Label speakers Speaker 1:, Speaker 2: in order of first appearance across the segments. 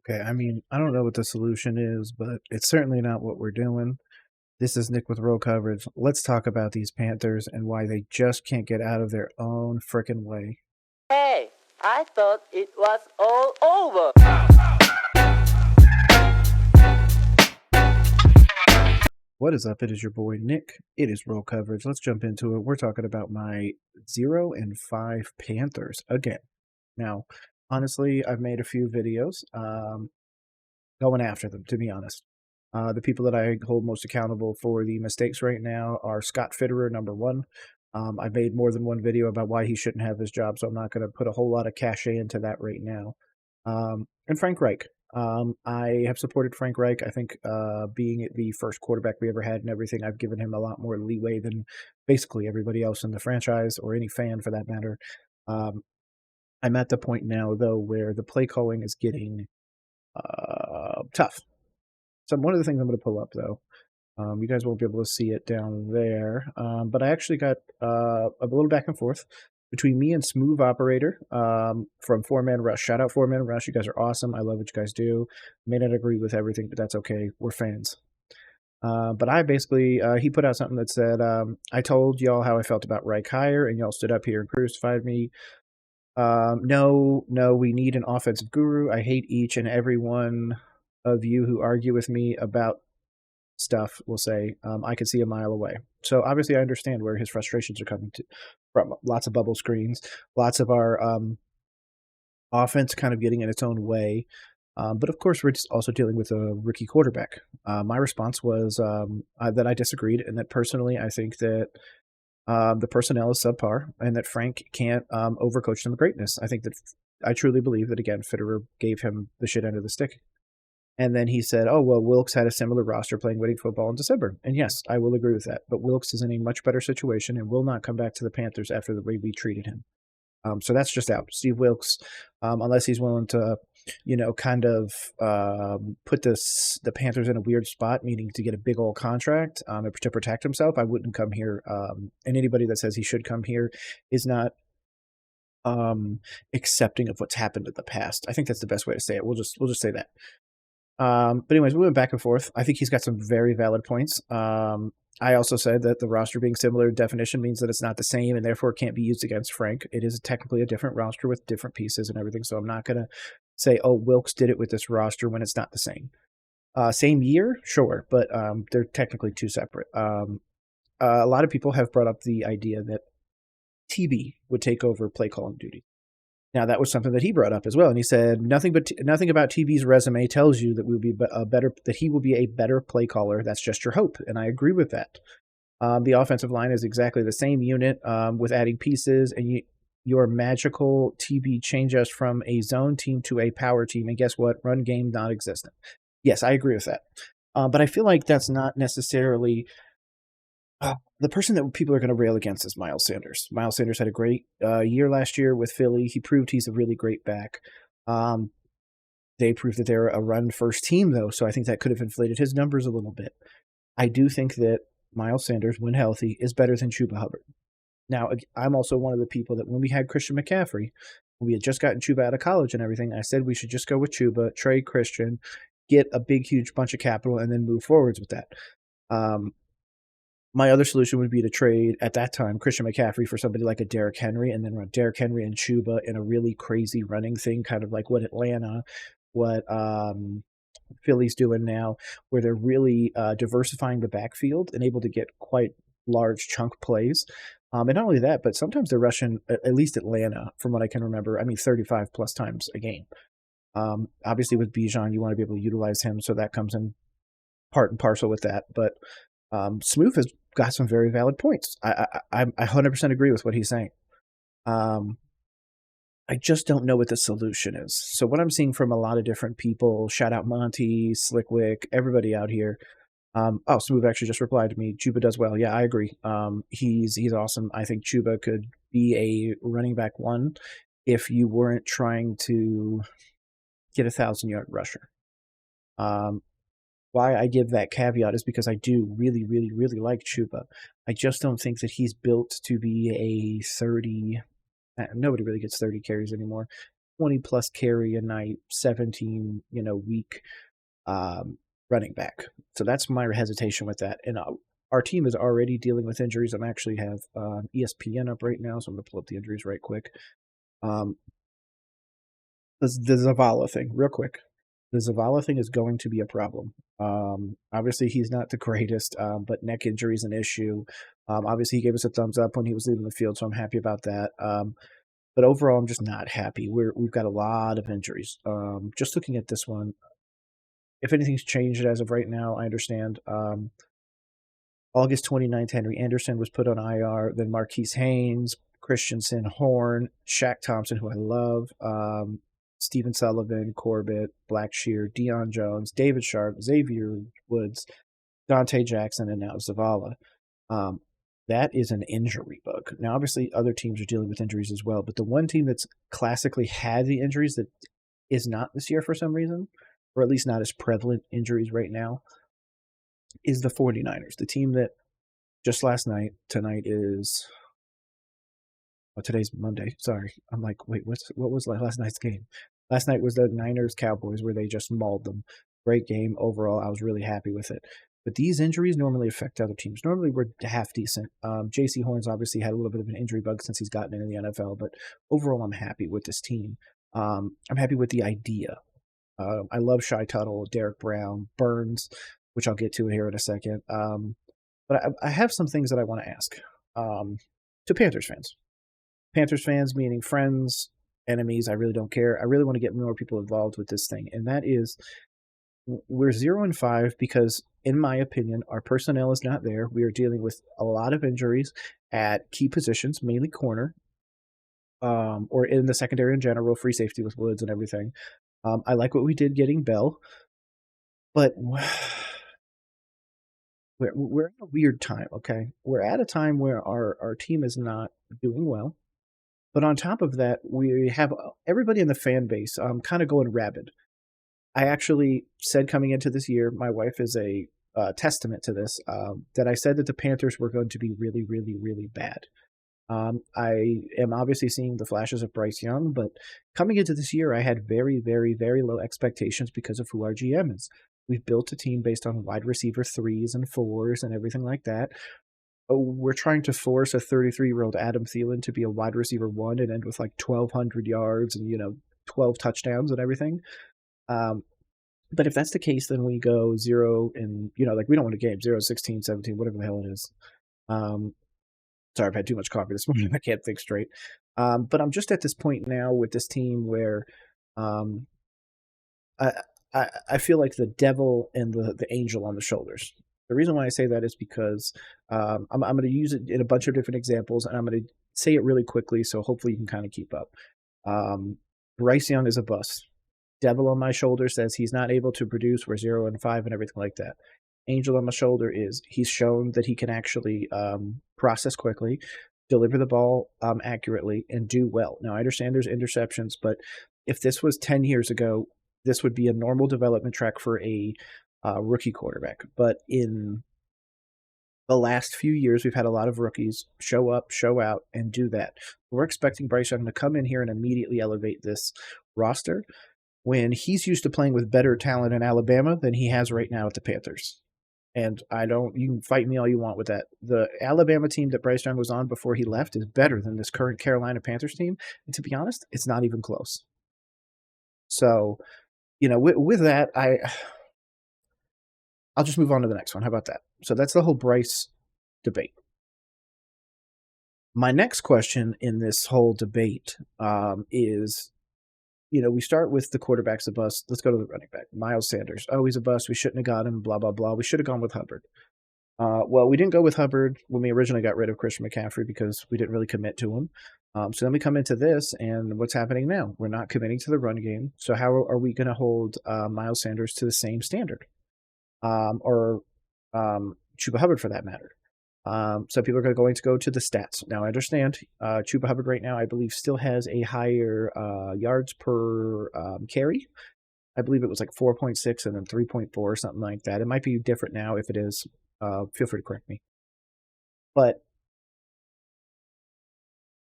Speaker 1: Okay, I mean, I don't know what the solution is, but it's certainly not what we're doing. This is Nick with Roll Coverage. Let's talk about these Panthers and why they just can't get out of their own frickin' way.
Speaker 2: Hey, I thought it was all over.
Speaker 1: What is up? It is your boy Nick. It is Roll Coverage. Let's jump into it. We're talking about my 0-5 Panthers again. Now, honestly, I've made a few videos going after them, to be honest. The people that I hold most accountable for the mistakes right now are Scott Fitterer, number one. I've made more than one video about why he shouldn't have his job, so I'm not going to put a whole lot of cachet into that right now. And Frank Reich. I have supported Frank Reich. I think being the first quarterback we ever had and everything, I've given him a lot more leeway than basically everybody else in the franchise or any fan for that matter. I'm at the point now, though, where the play calling is getting tough. So one of the things I'm going to pull up, though, you guys won't be able to see it down there, but I actually got a little back and forth between me and Smoove Operator from 4-Man Rush. Shout out 4-Man Rush. You guys are awesome. I love what you guys do. May not agree with everything, but that's okay. We're fans. But I basically, he put out something that said, I told y'all how I felt about Reich hire, and y'all stood up here and crucified me. No, we need an offensive guru. I hate each and every one of you who argue with me about stuff will say, I can see a mile away. So obviously I understand where his frustrations are coming from. Lots of bubble screens, lots of our offense kind of getting in its own way. But of course, we're just also dealing with a rookie quarterback. My response was that I disagreed, and that personally I think that the personnel is subpar, and that Frank can't overcoach them to greatness. I truly believe that, again, Fitterer gave him the shit end of the stick. And then he said, oh, well, Wilks had a similar roster playing winning football in December. And yes, I will agree with that. But Wilks is in a much better situation and will not come back to the Panthers after the way we treated him. So that's just out. Steve Wilks, unless he's willing to, kind of put the Panthers in a weird spot, meaning to get a big old contract to protect himself, I wouldn't come here. And anybody that says he should come here is not accepting of what's happened in the past. I think that's the best way to say it. We'll just say that. But anyways, we went back and forth. I think he's got some very valid points. I also said that the roster being similar definition means that it's not the same and therefore can't be used against Frank. It is technically a different roster with different pieces and everything. So I'm not going to say, oh, Wilks did it with this roster when it's not the same. Same year, sure, but they're technically two separate. A lot of people have brought up the idea that TB would take over play calling duty. Now, that was something that he brought up as well, and he said nothing about TB's resume tells you that he will be a better play caller. That's just your hope, and I agree with that. The offensive line is exactly the same unit with adding pieces, and your magical TB changed us from a zone team to a power team, and guess what? Run game non-existent. Yes, I agree with that, but I feel like that's not necessarily. The person that people are going to rail against is Miles Sanders. Miles Sanders had a great year last year with Philly. He proved he's a really great back. They proved that they're a run-first team, though, so I think that could have inflated his numbers a little bit. I do think that Miles Sanders, when healthy, is better than Chuba Hubbard. Now, I'm also one of the people that when we had Christian McCaffrey, when we had just gotten Chuba out of college and everything, I said we should just go with Chuba, trade Christian, get a big, huge bunch of capital, and then move forwards with that. My other solution would be to trade, at that time, Christian McCaffrey for somebody like a Derrick Henry and then run Derrick Henry and Chuba in a really crazy running thing, kind of like what Philly's doing now, where they're really diversifying the backfield and able to get quite large chunk plays. And not only that, but sometimes they're rushing, at least Atlanta, from what I can remember, 35-plus times a game. Obviously, with Bijan, you want to be able to utilize him, so that comes in part and parcel with that. But Smoove has got some very valid points. I 100% agree with what he's saying. I just don't know what the solution is. So what I'm seeing from a lot of different people, shout out Monty, Slickwick, everybody out here. Smoove actually just replied to me. Chuba does well. Yeah, I agree. He's awesome. I think Chuba could be a running back one if you weren't trying to get a 1,000-yard rusher. Why I give that caveat is because I do really, really, really like Chuba. I just don't think that he's built to be a 30. Nobody really gets 30 carries anymore. 20-plus carry a night, 17, week running back. So that's my hesitation with that. And our team is already dealing with injuries. I actually have ESPN up right now, so I'm going to pull up the injuries right quick. The Zavala thing, real quick. The Zavala thing is going to be a problem. Obviously, he's not the greatest, but neck injury is an issue. Obviously, he gave us a thumbs up when he was leaving the field, so I'm happy about that. But overall, I'm just not happy. We've got a lot of injuries. Just looking at this one, if anything's changed as of right now, I understand. August 29th, Henry Anderson was put on IR. Then Marquise Haynes, Christensen, Horn, Shaq Thompson, who I love, Stephen Sullivan, Corbett, Blackshear, Deion Jones, David Sharp, Xavier Woods, Dante Jackson, and now Zavala. That is an injury bug. Now, obviously, other teams are dealing with injuries as well, but the one team that's classically had the injuries that is not this year for some reason, or at least not as prevalent injuries right now, is the 49ers, the team that just last night, tonight is, today's Monday. Sorry. I'm like, wait, what was last night's game? Last night was the Niners-Cowboys where they just mauled them. Great game overall. I was really happy with it. But these injuries normally affect other teams. Normally we're half decent. J.C. Horn's obviously had a little bit of an injury bug since he's gotten into the NFL, but overall I'm happy with this team. I'm happy with the idea. I love Shy Tuttle, Derek Brown, Burns, which I'll get to here in a second. But I have some things that I want to ask to Panthers fans. Panthers fans, meaning friends, enemies, I really don't care. I really want to get more people involved with this thing. And that is, we're 0-5 because, in my opinion, our personnel is not there. We are dealing with a lot of injuries at key positions, mainly corner, or in the secondary in general, free safety with Woods and everything. I like what we did getting Bell, but we're in a weird time, okay? We're at a time where our team is not doing well. But on top of that, we have everybody in the fan base kind of going rabid. I actually said coming into this year, my wife is a testament to this, that I said that the Panthers were going to be really, really, really bad. I am obviously seeing the flashes of Bryce Young, but coming into this year, I had very, very, very low expectations because of who our GM is. We've built a team based on wide receiver 3s and 4s and everything like that. We're trying to force a 33-year-old Adam Thielen to be a wide receiver 1 and end with like 1,200 yards and 12 touchdowns and everything. But if that's the case, then we go 0 and we don't win a game 0, 16, 17, whatever the hell it is. Sorry, I've had too much coffee this morning. I can't think straight. But I'm just at this point now with this team where I feel like the devil and the angel on the shoulders. The reason why I say that is because I'm going to use it in a bunch of different examples, and I'm going to say it really quickly, so hopefully you can kind of keep up. Bryce Young is a bust. Devil on my shoulder says he's not able to produce. We're 0-5 and everything like that. Angel on my shoulder is he's shown that he can actually process quickly, deliver the ball accurately, and do well. Now, I understand there's interceptions, but if this was 10 years ago, this would be a normal development track for a rookie quarterback. But in the last few years, we've had a lot of rookies show up, show out, and do that. We're expecting Bryce Young to come in here and immediately elevate this roster when he's used to playing with better talent in Alabama than he has right now at the Panthers. And you can fight me all you want with that. The Alabama team that Bryce Young was on before he left is better than this current Carolina Panthers team. And to be honest, it's not even close. So, with that, I'll just move on to the next one. How about that? So that's the whole Bryce debate. My next question in this whole debate is, we start with the quarterback's a bust. Let's go to the running back. Miles Sanders. Oh, he's a bust. We shouldn't have got him, blah, blah, blah. We should have gone with Hubbard. Well, we didn't go with Hubbard when we originally got rid of Christian McCaffrey because we didn't really commit to him. So then we come into this, and what's happening now? We're not committing to the run game. So how are we going to hold Miles Sanders to the same standard? Or Chuba Hubbard for that matter? So people are going to go to the stats. Now, I understand Chuba Hubbard right now, I believe, still has a higher yards per carry. I believe it was like 4.6 and then 3.4 or something like that. It might be different now. If it is, feel free to correct me. But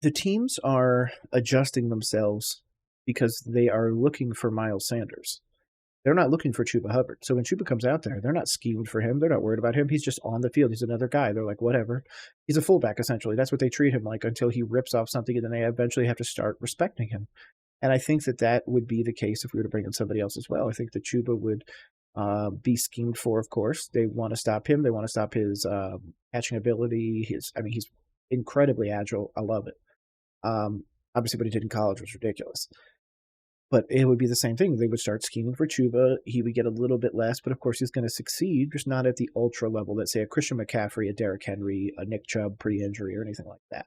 Speaker 1: the teams are adjusting themselves because they are looking for Miles Sanders. They're not looking for Chuba Hubbard. So when Chuba comes out there, they're not scheming for him. They're not worried about him. He's just on the field. He's another guy. They're like, whatever. He's a fullback, essentially. That's what they treat him like until he rips off something, and then they eventually have to start respecting him. And I think that that would be the case if we were to bring in somebody else as well. I think that Chuba would be schemed for, of course. They want to stop him. They want to stop his catching ability. He's incredibly agile. I love it. Obviously, what he did in college was ridiculous. But it would be the same thing. They would start scheming for Chuba. He would get a little bit less, but of course he's going to succeed, just not at the ultra level that, say, a Christian McCaffrey, a Derrick Henry, a Nick Chubb pre-injury, or anything like that.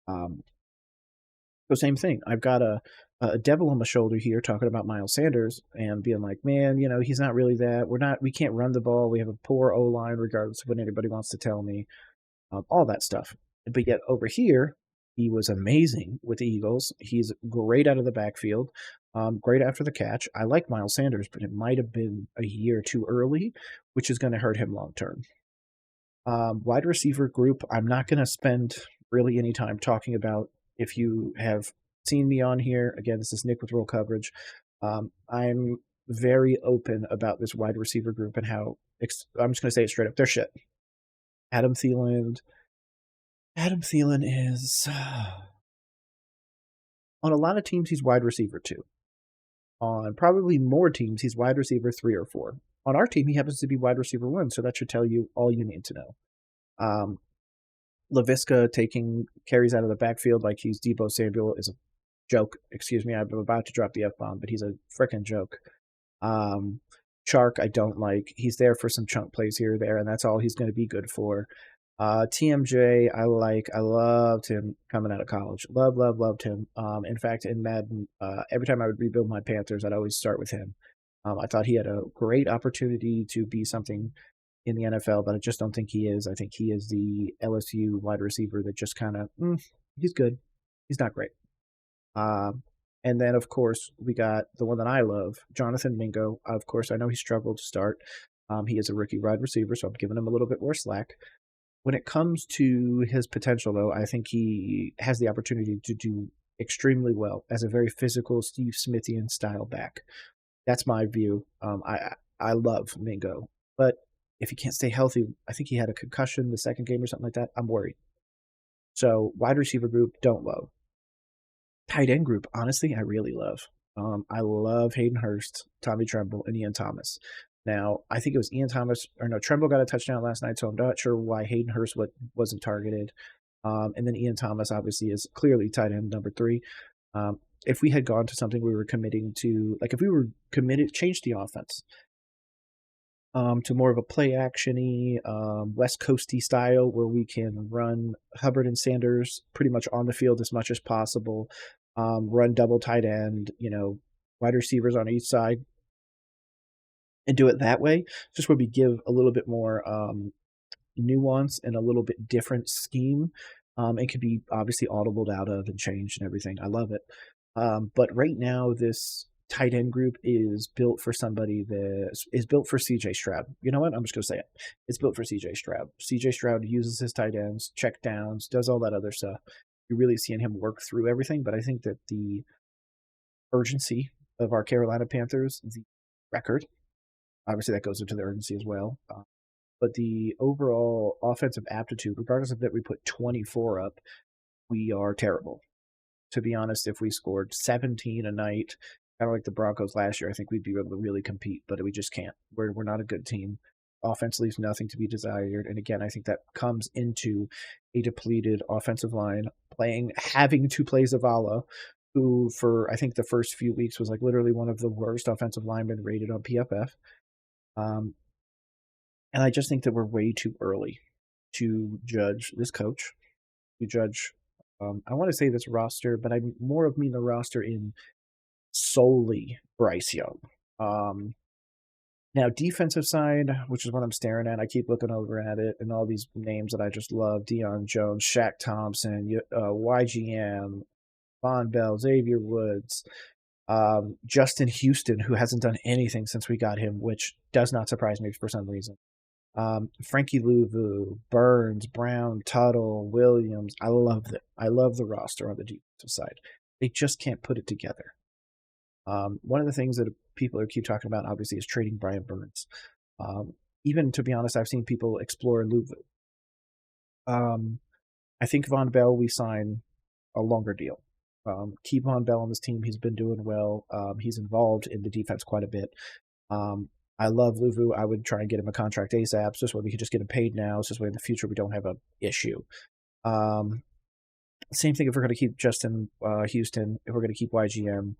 Speaker 1: So same thing. I've got a devil on my shoulder here talking about Miles Sanders and being like, man, he's not really that. We can't run the ball. We have a poor O-line, regardless of what anybody wants to tell me. All that stuff. But yet over here, he was amazing with the Eagles. He's great out of the backfield, great after the catch. I like Miles Sanders, but it might have been a year too early, which is going to hurt him long term. Wide receiver group, I'm not going to spend really any time talking about. If you have seen me on here, again, this is Nick with Roll Coverage. I'm very open about this wide receiver group and how, I'm just going to say it straight up, they're shit. Adam Thielen is on a lot of teams, he's wide receiver 2. On probably more teams, he's wide receiver 3 or 4. On our team, he happens to be wide receiver 1, so that should tell you all you need to know. LaVisca taking carries out of the backfield like he's Deebo Samuel is a joke. Excuse me, I'm about to drop the F-bomb, but he's a freaking joke. Chark, I don't like. He's there for some chunk plays here or there, and that's all he's going to be good for. TMJ, I like. I loved him coming out of college. Loved him. In fact, in Madden, every time I would rebuild my Panthers, I'd always start with him. I thought he had a great opportunity to be something in the NFL, but I just don't think he is. I think he is the LSU wide receiver that just kind of, he's good. He's not great. And then, of course, we got the one that I love, Jonathan Mingo. Of course, I know he struggled to start. He is a rookie wide receiver, so I'm giving him a little bit more slack. When it comes to his potential, though, I think he has the opportunity to do extremely well as a very physical Steve Smithian style back. That's my view. I love Mingo, but if he can't stay healthy, I think he had a concussion the second game or something like that. I'm worried. So wide receiver group, don't love. Tight end group, honestly, I really love. I love Hayden Hurst, Tommy Tremble, and Ian Thomas. Now, I think it was Tremble got a touchdown last night, so I'm not sure why Hayden Hurst wasn't targeted. And then Ian Thomas obviously is clearly tight end number 3. If we had gone to something we were committing to, like if we were committed, change the offense to more of a play actiony, West Coasty style where we can run Hubbard and Sanders pretty much on the field as much as possible, run double tight end, wide receivers on each side, and do it that way. Just where we give a little bit more nuance and a little bit different scheme. It could be obviously audibled out of and changed and everything. I love it. But right now, this tight end group is built for somebody that is built for CJ Stroud. You know what? I'm just going to say it. It's built for CJ Stroud. CJ Stroud uses his tight ends, check downs, does all that other stuff. You're really seeing him work through everything, but I think that the urgency of our Carolina Panthers, the record, obviously that goes into the urgency as well, but the overall offensive aptitude, regardless of that we put 24 up, we are terrible. To be honest, if we scored 17 a night, kind of like the Broncos last year, I think we'd be able to really compete, but we just can't. We're not a good team. Offense leaves nothing to be desired. And again, I think that comes into a depleted offensive line, having to play Zavala, who for, I think the first few weeks was like literally one of the worst offensive linemen rated on PFF. And I just think that we're way too early to judge this coach, to judge, I want to say this roster, but I more of mean the roster in solely Bryce Young. Now, defensive side, which is what I'm staring at, I keep looking over at it, and all these names that I just love, Deion Jones, Shaq Thompson, YGM, Von Bell, Xavier Woods, Justin Houston, who hasn't done anything since we got him, which does not surprise me for some reason. Frankie Louvu, Burns, Brown, Tuttle, Williams. I love the roster on the defensive side. They just can't put it together. One of the things that people keep talking about, obviously, is trading Brian Burns. Even, to be honest, I've seen people explore Louvu. I think Von Bell, we sign a longer deal. Keep Von Bell on this team. He's been doing well. He's involved in the defense quite a bit. I love Louvu. I would try and get him a contract ASAP, so this way we could just get him paid now. So this way in the future we don't have an issue. Same thing if we're going to keep Justin Houston, if we're going to keep YGM,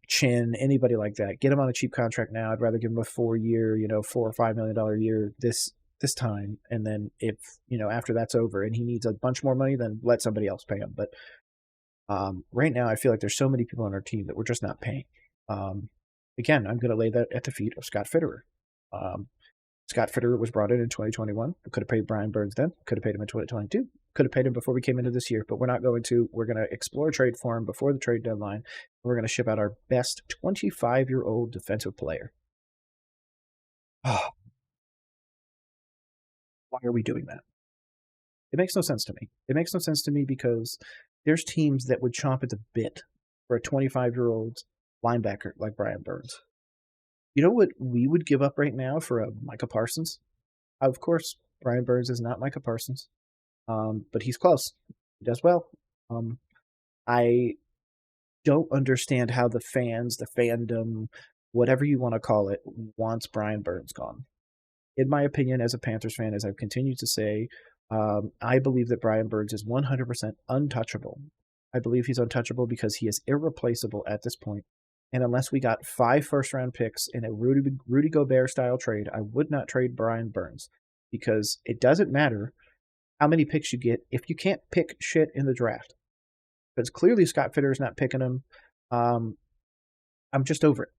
Speaker 1: Chin, anybody like that. Get him on a cheap contract now. I'd rather give him a 4-year, $4 or $5 million a year this time, and then if after that's over and he needs a bunch more money, then let somebody else pay him. But right now I feel like there's so many people on our team that we're just not paying. Again, I'm going to lay that at the feet of Scott Fitterer. Scott Fitterer was brought in 2021. We could have paid Brian Burns then. Could have paid him in 2022. Could have paid him before we came into this year, but we're not going to. We're going to explore a trade for him before the trade deadline. We're going to ship out our best 25-year-old defensive player. Why are we doing that? It makes no sense to me. It makes no sense to me because there's teams that would chomp at the bit for a 25-year-old linebacker like Brian Burns. You know what we would give up right now for a Micah Parsons? Of course, Brian Burns is not Micah Parsons, but he's close. He does well. I don't understand how the fans, the fandom, whatever you want to call it, wants Brian Burns gone. In my opinion, as a Panthers fan, as I've continued to say, I believe that Brian Burns is 100% untouchable. I believe he's untouchable because he is irreplaceable at this point. And unless we got 5 first-round picks in a Rudy Gobert-style trade, I would not trade Brian Burns because it doesn't matter how many picks you get if you can't pick shit in the draft. Because clearly Scott Fitterer is not picking him. I'm just over it.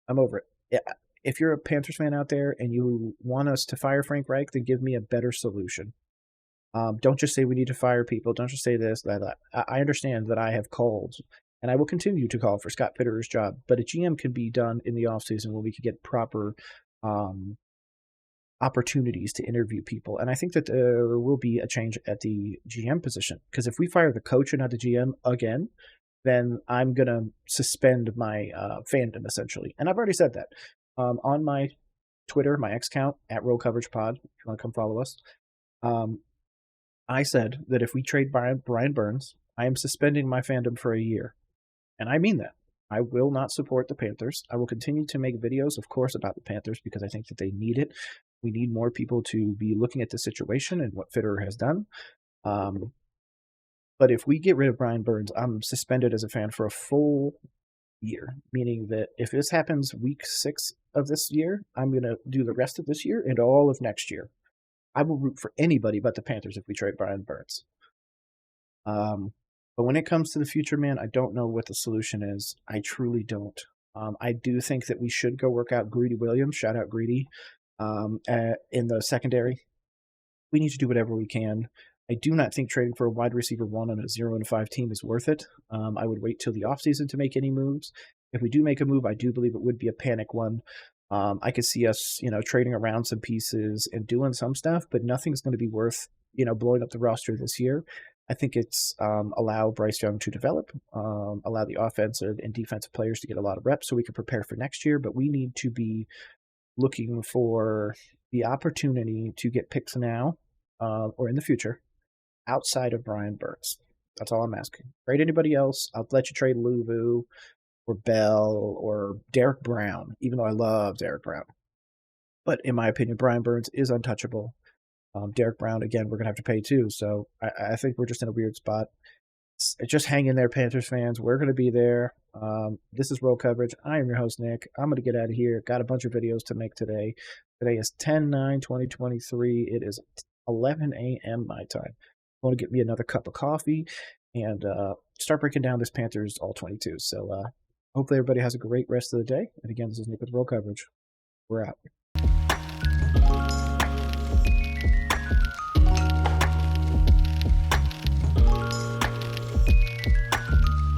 Speaker 1: I'm over it. If you're a Panthers fan out there and you want us to fire Frank Reich, then give me a better solution. Don't just say we need to fire people. Don't just say this, that. I understand that I have called, and I will continue to call for Scott Fitterer's job, but a GM can be done in the offseason when we could get proper opportunities to interview people. And I think that there will be a change at the GM position, because if we fire the coach and not the GM again, then I'm going to suspend my fandom, essentially. And I've already said that. On my Twitter, my X account, at Roll Coverage Pod, if you want to come follow us, I said that if we trade Brian Burns, I am suspending my fandom for a year. And I mean that. I will not support the Panthers. I will continue to make videos, of course, about the Panthers because I think that they need it. We need more people to be looking at the situation and what Fitterer has done. But if we get rid of Brian Burns, I'm suspended as a fan for a full year, meaning that if this happens week 6 of this year, I'm going to do the rest of this year and all of next year. I will root for anybody but the Panthers if we trade Brian Burns. But when it comes to the future, man, I don't know what the solution is. I truly don't. I do think that we should go work out Greedy Williams. Shout out Greedy. In the secondary, we need to do whatever we can. I do not think trading for a wide receiver 1 on a 0-5 team is worth it. I would wait till the offseason to make any moves. If we do make a move, I do believe it would be a panic one. I could see us, trading around some pieces and doing some stuff, but nothing's going to be worth, blowing up the roster this year. I think it's allow Bryce Young to develop, allow the offensive and defensive players to get a lot of reps so we can prepare for next year. But we need to be looking for the opportunity to get picks now or in the future outside of Brian Burns. That's all I'm asking. Trade anybody else. I'll let you trade Louvu or Bell or Derek Brown, even though I love Derek Brown. But in my opinion, Brian Burns is untouchable. Derek Brown, again, we're going to have to pay too. So I think we're just in a weird spot. Just hang in there, Panthers fans. We're going to be there. This is Roll Coverage. I am your host, Nick. I'm going to get out of here. Got a bunch of videos to make today. Today is 10/9/2023. It is 11 a.m. my time. I want to get me another cup of coffee and start breaking down this Panthers All-22. So hopefully everybody has a great rest of the day. And again, this is Nick with Roll Coverage. We're out.